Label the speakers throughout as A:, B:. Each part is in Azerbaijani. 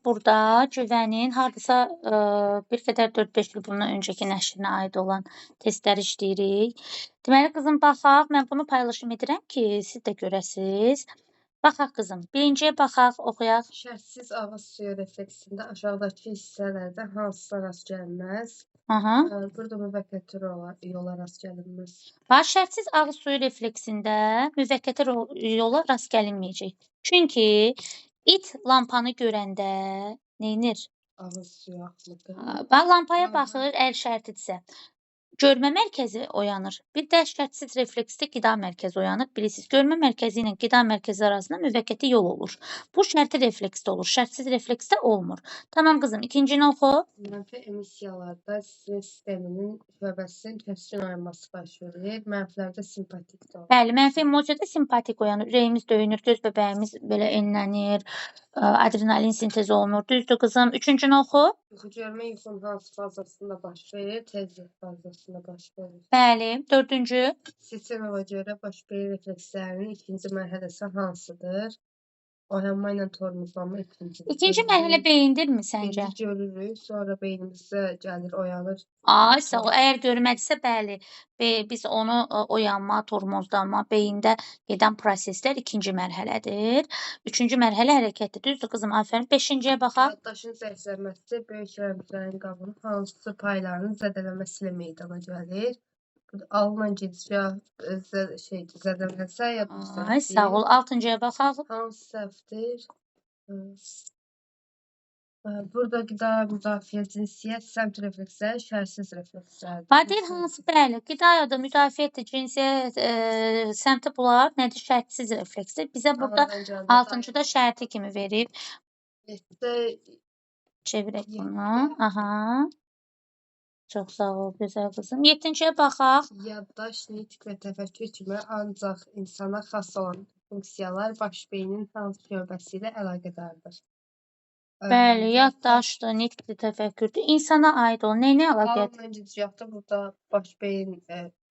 A: burada cüvənin hardasa bir qədər 4-5 il bundan öncəki nəşrinə aid olan testləri işləyirik. Deməli, qızım, baxaq. Mən bunu paylaşım edirəm ki, siz də görəsiniz. Baxaq, qızım. Birinciyə baxaq, oxuyaq.
B: Şərtsiz ağız suyu refleksində aşağıdakı hissələrdə hansısa rast gəlməz?
A: Aha.
B: Burada müvəqqəti yola rast gəlinməz.
A: Şərtsiz ağız suyu refleksində müvəqqəti yola rast gəlinməyəcək. Çünki it lampanı görəndə neynir?
B: Ağız suyu axmıdır.
A: Lampaya baxır, əgər şərtidirsə. Görmə mərkəzi oyanır. Bir də şərtsiz refleksdə qida mərkəzi oyanır. Bilirsiniz, görmə mərkəzi ilə qida mərkəzi arasında müvəqqəti yol olur. Bu şərti refleksdə olur. Şərtsiz refleksdə olmur. Tamam qızım, ikincini oxu.
B: Mənfi emissiyalarda sinir sisteminin şöbəsinin kəskin oyanması baş verir. Mənfilərdə simpatik olur.
A: Bəli, mənfi emosiyada simpatik oyanır. Ürəyimiz döyünür, göz bəbəyimiz belə enlənir, adrenalin sintez olunur. Düzdür qızım? Üçüncünü oxu.
B: Yuxu görmə yuxunun hansı fazasında baş verir? Tezlik fazasında baş verir.
A: Bəli. Dördüncü.
B: Sistemova görə baş beyin reflekslərinin ikinci mərhələsi hansıdır? Oyanma ilə tormozlanma ikincidir.
A: İkinci mərhələ beyindirmi səncə?
B: Birinci görürük, sonra beynimizə gəlir, oyanır.
A: Ay, sağ ol. Əgər görmədisə, bəli, biz onu oyanma, tormozlanma, beyində gedən proseslər ikinci mərhələdir. Üçüncü mərhələ hərəkətdir. Düzdür qızım, afərin. Beşinciyə baxaq.
B: Yaddaşın zəifləməsi böyük hərəkətlərin qabını hansı paylarının zədələnməsi ilə meydana gəlir? Alınan gicgah zədələnsə yaddaş
A: Ay, sağ ol. Altıncıya baxaq.
B: hansı səhvdir? Burada qida müdafiə cinsiyyət, səmt refleksləri, şərtsiz reflekslərdir.
A: Deyir hansı? Bəli, qida ya da müdafiətdir, cinsiyyət, səmti bunlar nədir? Şərtsiz refleksdir. Bizə burada altıncıda şərti kimi verib. Çevirək bunu. Aha. Çox sağ ol, gözəl qızım. Yeddinciyə baxaq.
B: Yaddaş, nitq və təfəkkür kimi ancaq insana xas olan funksiyalar baş beynin hansı şöbəsi ilə əlaqədardır?
A: Bəli, yaddaşdır, nitqdir, təfəkkürdür. İnsana aid olan neyinə əlaqədir?
B: Alınan gicgahda burada baş beyin,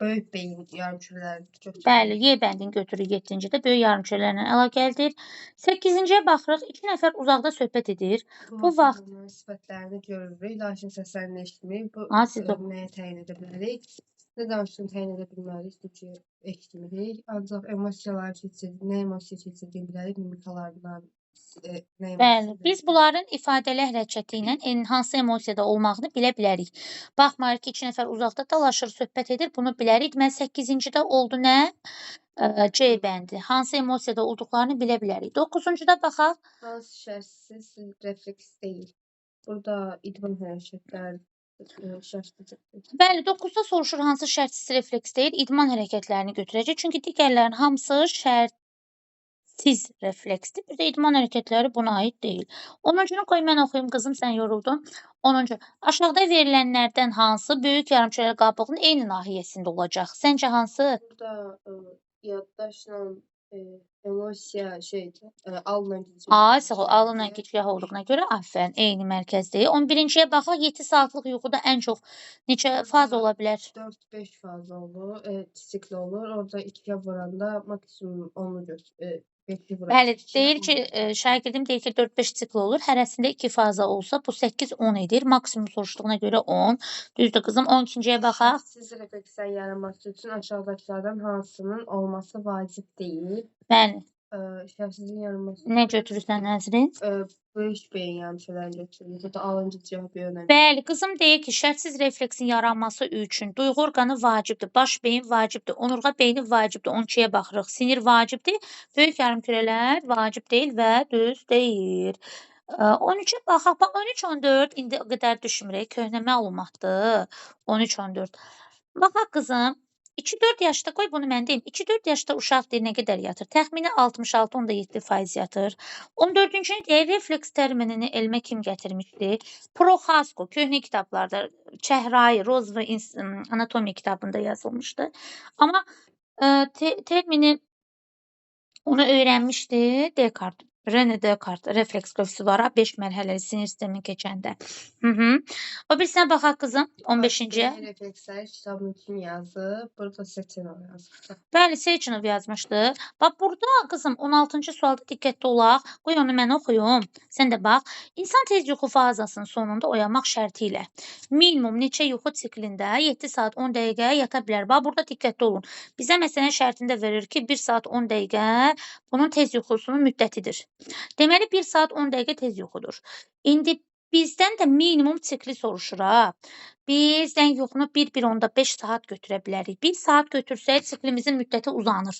B: böyük beyin yarımkürələri götürür.
A: Bəli, Y bəndini götürür 7-cidə, böyük yarımkürələrlə əlaqəlidir. 8-ciyə baxırıq, 2 nəfər uzaqda söhbət edir. Bu vaxt
B: sifətlərini görürük, lakin səslərini eşitmirik. Bu
A: siz də
B: nəyə təyin edə bilərik? Nə danışdığını təyin edə bilmərik, çünki eşitmirik. Ancaq emosiyaları keçirir, nə emosiya keçirdiyini bilərik, mimikalarından.
A: Bəli, biz bunların ifadəli hərəkəti ilə hansı emosiyada olmağını bilə bilərik. Baxmayaraq ki, 2 nəfər uzaqda dalaşır, söhbət edir, bunu bilərik. Deməli 8-cidə oldu nə? C bəndi. Hansı emosiyada olduqlarını bilə bilərik. 9-cuda baxaq.
B: Hansı şərtsiz refleks deyil? Burada idman hərəkətləri
A: Bəli, 9-da soruşur hansı şərtsiz refleks deyil, idman hərəkətlərini götürəcək. Çünki digərlərinin hamısı şərtsiz refleksdir. Bir də idman hərəkətləri buna aid deyil. 10-cunu qoy mən oxuyum qızım, sən yoruldun. 10-cu. Aşağıda verilənlərdən hansı böyük yarımkürələr qabığının eyni nahiyəsində olacaq? Səncə hansı?
B: Burada yaddaşla emosiya alınan gicgah.
A: Sağ ol, alınan gicgah olduğuna görə afərin, eyni mərkəzdir. 11-ciyə baxaq, 7 saatlıq yuxuda ən çox neçə faz ola bilər?
B: 4-5 faz olur, sikl olur. Orada 2-yə vuranda maksimum 10-u götürür.
A: Bəli, deyir ki, şagirdim deyir ki, 4-5 sikl olur. Hərəsində 2 faza olsa, bu 8-10 edir. Maksimum soruşduğuna görə 10. Düzdür qızım, 12-ciyə baxaq.
B: Şərtsiz reflekslər yaranması üçün aşağıdakılardan hansının olması vacib deyil?
A: Bəli.
B: Şərtsizin yaranması.
A: Nə götürürsən Nəzrin?
B: Böyük beyin yarımkürələri götürür. Burada alıncı cavab önəmli.
A: Bəli, qızım deyir ki, şərtsiz refleksin yaranması üçün duyğu orqanı vacibdir, baş beyin vacibdir, onurğa beyni vacibdir. 12-yə baxırıq. Sinir vacibdir, böyük yarımkürələr vacib deyil və düz deyil. 13-ə baxaq. Bax 13-14 indi o qədər düşmürük. Köhnə məlumatdır. 13-14. Baxaq qızım. 2-4 yaşda, qoy bunu mən deyim. 2-4 yaşda uşaq deyir nə qədər yatır? Təxmini 66.7% yatır. 14-cünü deyir, refleks terminini elmə kim gətirmişdi? Proxasko, köhnə kitablarda, Çəhrai, Roz və anatomiya kitabında yazılmışdı. Amma termini onu öyrənmişdi Descartes. René Descartes refleks qövsüləri 5 mərhələli sinir sistemin keçəndə. O birisinə baxaq qızım, 15-ciyə.
B: Reflekslər kitabını kim yazıb? Burada Sechenov yazıb.
A: Bəli, Sechenov yazmışdı. Bax burada qızım 16-cı sualda diqqətli olaq. Qoy onu mən oxuyum. Sən də bax, insan tez yuxu fazasının sonunda oyanmaq şərti ilə minimum neçə yuxu siklində 7 saat 10 dəqiqə yata bilər. Bax, burada diqqətli olun. Bizə məsələn şərtində verir ki, 1 saat 10 dəqiqə bunun tez yuxusunun müddətidir. Deməli, 1 saat 10 dəqiqə tez yuxudur. İndi bizdən də minimum sikli soruşur ha. Biz dən yuxunu 1,5 saat götürə bilərik. 1 saat götürsək siklimizin müddəti uzanır.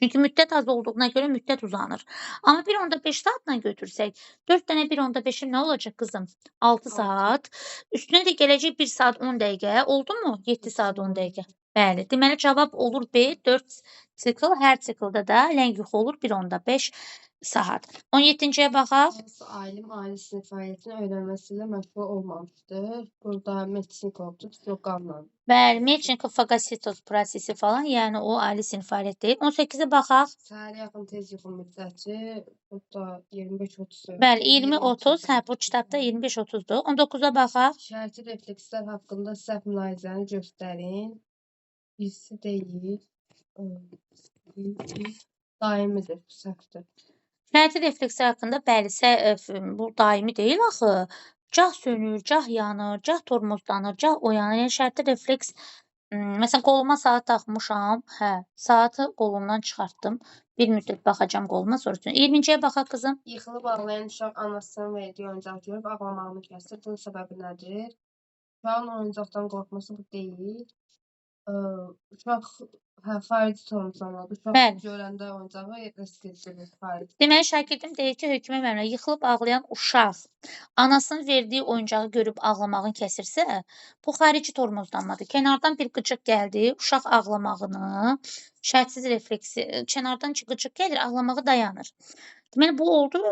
A: Çünki müddət az olduğuna görə müddət uzanır. Amma 1,5 saatla götürsək, 4 dənə 1,5-in nə olacaq qızım? 6 saat. Üstünə də gələcək 1 saat 10 dəqiqə. Oldu mu? 7 saat 10 dəqiqə. Bəli. Deməli, cavab olur B, 4 sikl. Hər sikldə də ləng yuxu olur 1,5 saat. 17-ciyə baxaq.
B: Hansı alim ali sinif fəaliyyətini öyrənməsi ilə məşğul olmamışdır? Burada Metchnikovdur, Stroqanla.
A: Bəli, Metchnikov-Fagositos prosesi falan, yəni o ali sinif fəaliyyət deyil. 18-ə baxaq.
B: Səhərə yaxın tez yuxu müddəti burada 25-30.
A: Bəli, 20-30, hə, bu kitabda 25-30-dur. 19-a baxaq.
B: Şərti reflekslər haqqında səhv mülahizəni göstərin. Birisi deyil. Daimidir, səhvdir.
A: Şərti reflekslər haqqında bəli, bu daimi deyil axı. Gah sönür, gah yanır, gah tormozlanır, gah oyanır. Yəni şərti refleks, məsələn, qoluma saat taxmışam, hə, saatı qolumdan çıxartdım. Bir müddət baxacam qoluma, sonra 20-ciyə baxaq qızım.
B: Yıxılıb ağlayan uşaq anasının verdiyi oyuncağı görüb ağlamağını kəsir. Bunun səbəbi nədir? Uşağın oyuncaqdan qorxması bu deyil. Uşaq xarici tormozlanmadı. Uşaq
A: Bəli.
B: görəndə oyuncağı risk edir. Xarici.
A: Deməli, şagirdim deyir ki, hökmə məmnun. Yıxılıb ağlayan uşaq anasının verdiyi oyuncağı görüb ağlamağını kəsirsə, bu xarici tormozlanmadır. Kənardan bir qıcıq gəldi, uşaq ağlamağını, şərtsiz refleksi, kənardan qıcıq gəlir, ağlamağı dayanır. Deməli, bu oldu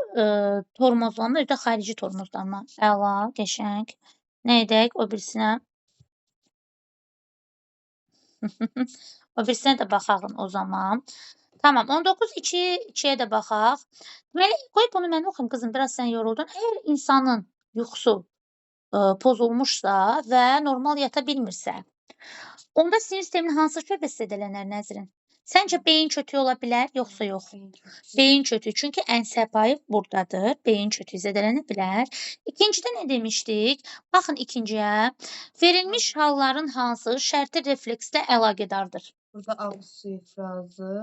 A: tormozlanma, özü də xarici tormozlanma. Əla, qəşəng. Nə edək o birisinə? O birisinə də baxağın o zaman. Tamam, 19-2-yə də baxaq. Deməli, qoy bunu mən oxuyum, qızım, biraz sən yoruldun. Əgər insanın yuxusu pozulmuşsa və normal yata bilmirsə, onda sinir sisteminin hansı şöbəsi zədələnər Nəzrin? Səncə beyin çötüyü ola bilər, yoxsa yox? Beyin çötüyü, çünki ənsə payı buradadır. Beyin çötüyü zədələnə bilər. İkincidə nə demişdik? Baxın ikinciyə. Verilmiş halların hansı şərti reflekslə əlaqədardır?
B: Burada ağız suyu ifrazı,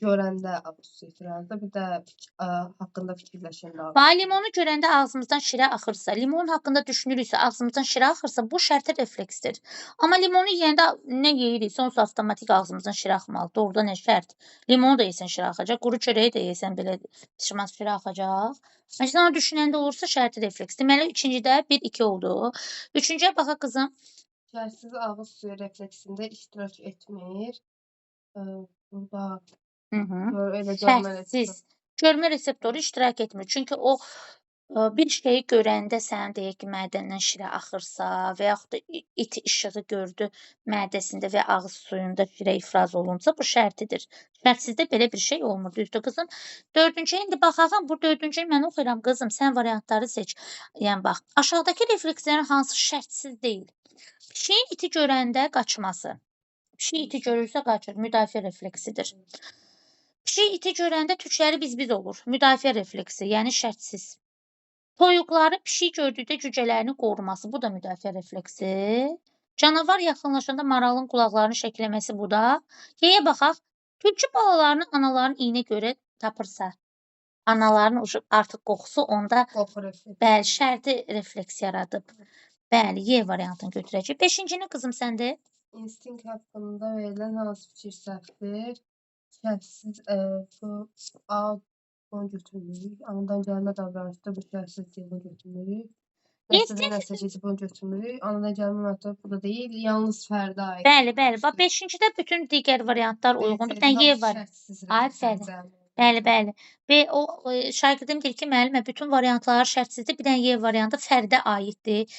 B: görəndə ağız suyu ifrazı, bir də haqqında fikirləşəndə ağız
A: Bax, limonu görəndə ağzımızdan şirə axırsa, limon haqqında düşünürüksə, ağzımızdan şirə axırsa, bu şərti refleksdir. Amma limonu yeyəndə nə yeyiriksə, onsuz avtomatik ağzımızdan şirə axmalıdır. Orada nə şərt? Limonu da yesən şirə axacaq, quru çörəyi də yesən belə şirə axacaq. Məsələn, onu düşünəndə olursa şərti refleks. Deməli, ikincidə 1-2 oldu. Üçüncüyə baxaq qızım.
B: şərtsiz ağız suyu refleksində iştirak etmir. Burada elə
A: Şərtsiz. Görmə reseptoru iştirak etmir. Çünki o bir şeyi görəndə sən deyək ki, mədəndən şirə axırsa və yaxud da it işığı gördü mədəsində və ağız suyunda şirə ifraz olunsa, bu şərtidir. Şərtsizdə belə bir şey olmur, düzdür qızım? Dördüncüyə indi baxağım, bu dördüncüyü mən oxuyuram qızım, sən variantları seç. Yəni bax, aşağıdakı reflekslərin hansı şərtsiz deyil? Pişiyin iti görəndə qaçması. Pişik iti görürsə qaçır, müdafiə refleksidir. Pişik iti görəndə tükləri biz-biz olur, müdafiə refleksi, yəni şərtsiz. Toyuqların pişik gördükdə cücələrini qoruması, bu da müdafiə refleksi. Canavar yaxınlaşanda maralın qulaqlarını şəkləməsi, bu da. Yeyə baxaq, tülkü balalarını anaların iyinə görə tapırsa, anaların artıq qoxusu onda bəli, şərti refleks yaradıb. Bəli, Y variantını götürəcək. 5-cini qızım səndə.
B: İnstinkt haqqında verilən hansı fikir səhvdir? Şərtsiz bu A bunu götürmürük. Anadan gəlmə davranışda bu şərtsiz deyil, bunu götürmürük. Nəsəçisi bunu götürmürük. Anadan gəlmə məhdud bu da deyil. Yalnız fərdə aid.
A: Bəli, bəli. Bax 5-cidə bütün digər variantlar uyğundur. Bir dənə Y var. Aferin. Bəli, bəli. Və o şagirdim deyir ki, müəllimə bütün variantlar şərtsizdir. Bir dənə Y variantı fərdə aiddir.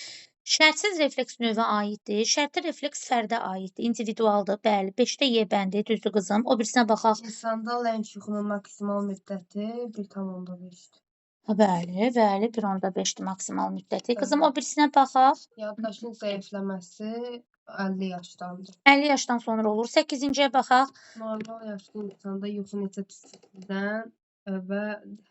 A: Şərtsiz refleks növə aiddir. Şərti refleks fərdə aiddir. İndividualdır. Bəli. 5-də Y bəndi, düzdür qızım. O birisinə baxaq.
B: İnsanda ləng yuxunun maksimal müddəti 1,5-dir.
A: Bəli, bəli. 1,5-dir maksimal müddəti. Qızım, o birisinə baxaq.
B: Yaddaşın zəifləməsi 50 yaşdandır.
A: 50 yaşdan sonra olur. 8-ciyə baxaq.
B: Normal yaşlı insanda yuxu neçə sikildən və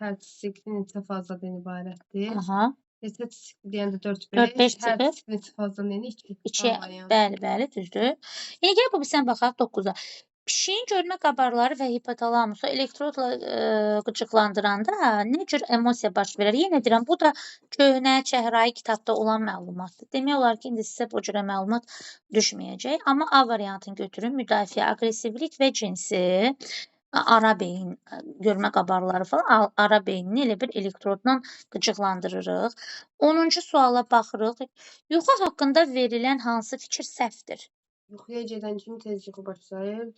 B: hər sikli neçə fazadan ibarətdir?
A: Aha.
B: Neçə sikli deyəndə
A: 4-5
B: 4-5, hər
A: çıxır.
B: sikli neçə fazadan yəni 2.
A: 2,
B: A variantı.
A: bəli, düzdür. İndi gəl bu bizdən baxaq 9-a. Pişiyin görmə qabarları və hipotalamusu elektrodla qıcıqlandıranda nə cür emosiya baş verər? Yenə deyirəm, bu da köhnə çəhrayı kitabda olan məlumatdır. Demək olar ki, indi sizə bu cürə məlumat düşməyəcək. Amma A variantını götürün. Müdafiə, aqressivlik və cinsi, ara beyin görmə qabarları falan ara beynini elə bir elektrodla qıcıqlandırırıq. 10-cu suala baxırıq. Yuxu haqqında verilən hansı fikir səhvdir?
B: Yuxuya gedən kimi tez yuxu başlayır.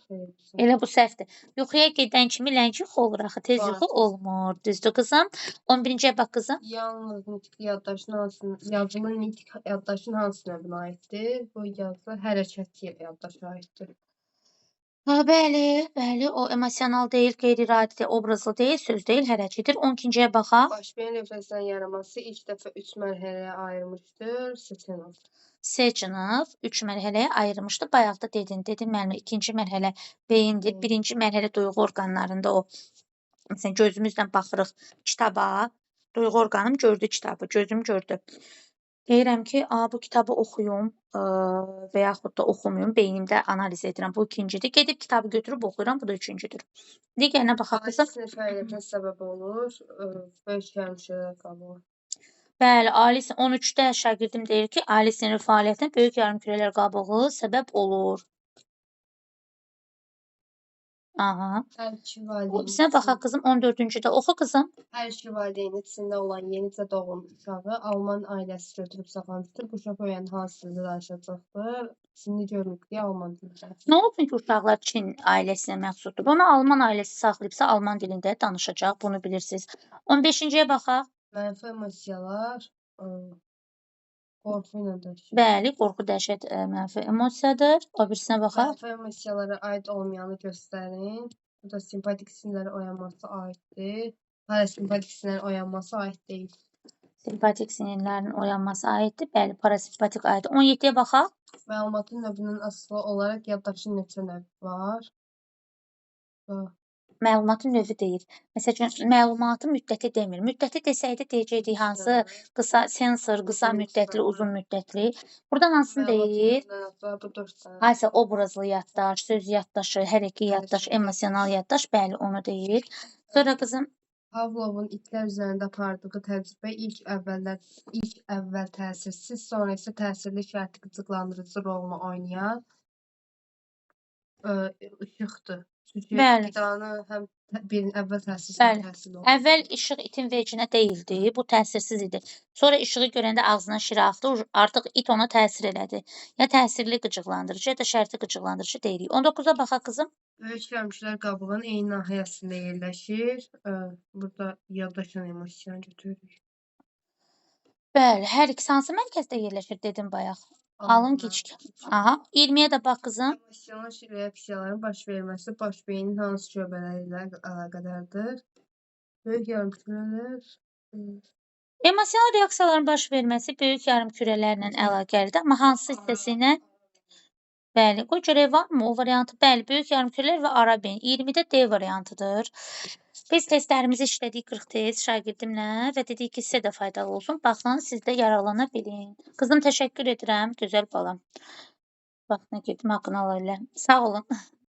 A: Elə bu səhvdir. Yuxuya gedən kimi ləng yuxu olur axı, tez yuxu
B: Bax.
A: olmur. Düzdür qızım? 11-ciyə bax qızım.
B: Yalnız nitq yaddaşın hansının, yazılı nitq yaddaşın hansı növünə aiddir? Bu yazılı hərəkətli yaddaşa aiddir.
A: Bəli, o emosional deyil, qeyri-iradi deyil, obrazlı deyil, söz deyil, hərəkətdir. 12-ciyə baxaq.
B: Baş beyin reflekslərin yaranması ilk dəfə 3 mərhələyə ayrılmışdır. Seçenov.
A: Seçenov 3 mərhələyə ayırmışdı. Bayaq da dedin müəllimə, ikinci mərhələ beyindir. Birinci mərhələ duyğu orqanlarında o, məsələn, gözümüzlə baxırıq kitaba, duyğu orqanım gördü kitabı, gözüm gördü. Deyirəm ki, bu kitabı oxuyum və yaxud da oxumayım, beynimdə analiz edirəm. Bu ikincidir. Gedib kitabı götürüb oxuyuram, bu da üçüncüdür. Digərinə baxaq qızım.
B: Ali sinif fəaliyyətinə səbəb olur. Böyük yarımçılar qabığı.
A: Bəli, 13-də şagirdim deyir ki, ali sinif fəaliyyətinə böyük yarımkürələr qabığı səbəb olur. Aha.
B: Hər iki valideyn
A: Bizə baxaq qızım, 14-cüdə oxu qızım.
B: Hər iki valideyn içində olan yenicə doğulmuş uşağı Alman ailəsi götürüb saxlamışdır. Bu uşaq öyrənən hansı dildə danışacaqdır? Çinli görmür deyə Alman dilində.
A: Nə olsun ki, uşaqlar Çin ailəsinə məxsusdur. Bunu Alman ailəsi saxlayıbsa, Alman dilində danışacaq, bunu bilirsiniz. 15-ciyə baxaq.
B: Mənfi emosiyalar qorxu ilə daşıyır.
A: Bəli, qorxu, dəhşət mənfi emosiyadır. O birisinə baxaq.
B: Mənfi emosiyalara aid olmayanı göstərin. Bu da simpatik sinirlərə oyanması aiddir. Parasimpatik sinirlərin oyanması aid deyil.
A: Simpatik sinirlərin oyanması aiddir. Bəli, parasimpatik aiddir. 17-yə baxaq.
B: Məlumatın növündən asılı olaraq yaddaşın neçə növü var?
A: Məlumatın növü deyir. Məsələn, məlumatın müddəti demir. Müddəti desəydi deyəcəkdik hansı qısa sensor, qısa müddətli, uzun müddətli. Burada hansını deyir?
B: Bu 4 dənə.
A: Haysa obrazlı yaddaş, söz yaddaşı, hərəkət yaddaş, emosional yaddaş, bəli, onu deyir. Sonra qızım
B: Pavlovun itlər üzərində apardığı təcrübə ilk əvvəl təsirsiz, sonra isə təsirli şərti qıcıqlandırıcı rolunu oynayan işıqdır. Çünki
A: Bəli.
B: qidanı həm birin əvvəl təsirsiz,
A: Bəli.
B: təsirli olur.
A: Əvvəl işıq itin vecinə deyildi, bu təsirsiz idi. Sonra işığı görəndə ağzına şirə axdı, artıq it ona təsir elədi. Ya təsirli qıcıqlandırıcı, ya da şərti qıcıqlandırıcı deyirik. 19-a baxaq qızım.
B: Böyük yarımçılar qabığının eyni nahiyəsində yerləşir. Burada yaddaşın emosiyanı götürürük.
A: Bəli, hər ikisi hansı mərkəzdə yerləşir dedim bayaq. Alın kiçik. Aha, 20-yə də bax qızım.
B: Emosional reaksiyaların baş verməsi baş beynin hansı şöbələri ilə əlaqədardır? Böyük yarımkürələr
A: Emosional reaksiyaların baş verməsi böyük yarımkürələrlə əlaqəlidir, amma hansı hissəsi ilə? Bəli, qoy görək varmı o variantı? Bəli, böyük yarımkürələr və ara beyin. 20-də D variantıdır. Biz testlərimizi işlədik 40 test şagirdimlə və dedik ki, sizə də faydalı olsun. Baxın, siz də yararlana bilin. Qızım, təşəkkür edirəm, gözəl balam. Vaxtına getdim, haqqını Allah elə. Sağ olun.